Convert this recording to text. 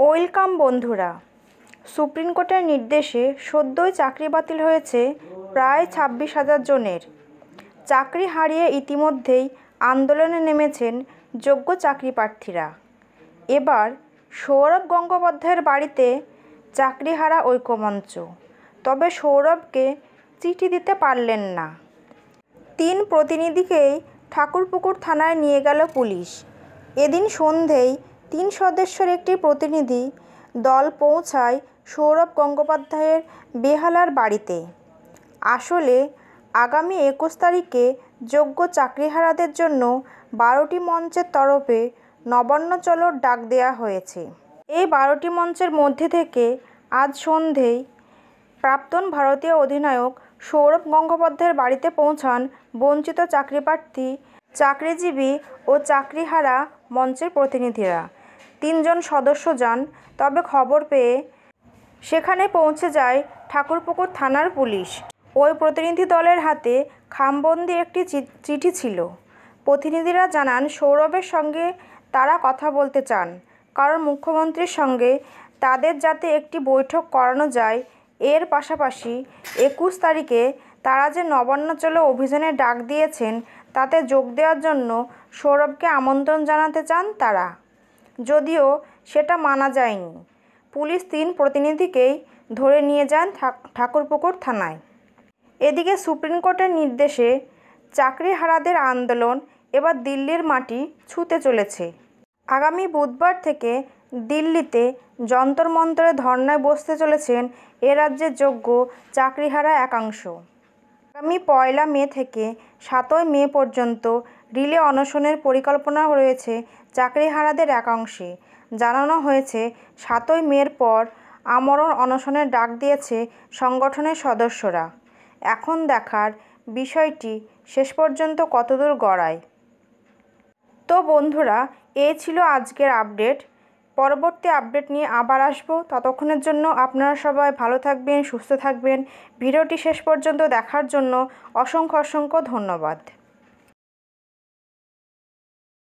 Welcome বন্ধুরা, supreme কোর্টের নির্দেশে সদ্যই চাকরি বাতিল হয়েছে প্রায় 26,000 জনের। চাকরি হারিয়ে ইতিমধ্যেই আন্দোলনে নেমেছেন যোগ্য চাকরি প্রার্থীরা। এবার সৌরভ গঙ্গোপাধ্যায়ের বাড়িতে চাকরিহারা ঐক্যমঞ্চ। তবে সৌরভকে চিঠি দিতে পারলেন না। 3 প্রতিনিধিকেই ঠাকুরপুকুর থানায় নিয়ে গেল পুলিশ। এদিন সন্ধেয় 3 সদস্যের একটি প্রতিনিধি দল পৌঁছায় সৌরভ গঙ্গোপাধ্যায়ের বেহালার বাড়িতে। আসলে আগামী 21 তারিখে যোগ্য চাকরিহারাদের জন্য 12টি মঞ্চের তরফে নবান্ন চলোর ডাক দেওয়া হয়েছে। এই 12টি মঞ্চের মধ্যে থেকে আজ সন্ধেয় প্রাক্তন ভারতীয় অধিনায়ক সৌরভ গঙ্গোপাধ্যায়ের বাড়িতে পৌঁছান বঞ্চিত চাকরিপ্রার্থী, চাকরিজীবী ও চাকরিহারা মঞ্চের প্রতিনিধিরা। 3 জন সদস্য যান, তবে খবর পেয়ে সেখানে পৌঁছে যায় ঠাকুরপুকুর থানার পুলিশ। ওই প্রতিনিধি দলের হাতে খামবন্দি একটি চিঠি ছিল। প্রতিনিধিরা জানান, সৌরভের সঙ্গে তারা কথা বলতে চান, কারণ মুখ্যমন্ত্রীর সঙ্গে তাদের যাতে একটি বৈঠক করানো যায়। এর পাশাপাশি 21 তারিখে তারা যে নবান্ন চলো অভিযানে ডাক দিয়েছেন, তাতে যোগ দেওয়ার জন্য সৌরভকে আমন্ত্রণ জানাতে চান তারা। যদিও সেটা মানা যায়নি। পুলিশ 3 প্রতিনিধিকেই ধরে নিয়ে যান ঠাকুরপুকুর থানায়। এদিকে সুপ্রিম কোর্টের নির্দেশে চাকরিহারাদের আন্দোলন এবার দিল্লির মাটি ছুঁতে চলেছে। আগামী বুধবার থেকে দিল্লিতে যন্তর মন্তরে ধর্নায় বসতে চলেছেন এ রাজ্যের যোগ্য চাকরিহারা একাংশ। আগামী 1 মে থেকে 7 মে পর্যন্ত রিলে অনশনের পরিকল্পনা রয়েছে চাকরিহারাদের একাংশে। জানানো হয়েছে, 7 মের পর আমরণ অনশনের ডাক দিয়েছে সংগঠনের সদস্যরা। এখন দেখার বিষয়টি শেষ পর্যন্ত কতদূর গড়ায়। তো বন্ধুরা, এই ছিল আজকের আপডেট। পরবর্তী আপডেট নিয়ে আবার আসবো। ততক্ষণের জন্য আপনারা সবাই ভালো থাকবেন, সুস্থ থাকবেন। ভিডিওটি শেষ পর্যন্ত দেখার জন্য অসংখ্য ধন্যবাদ।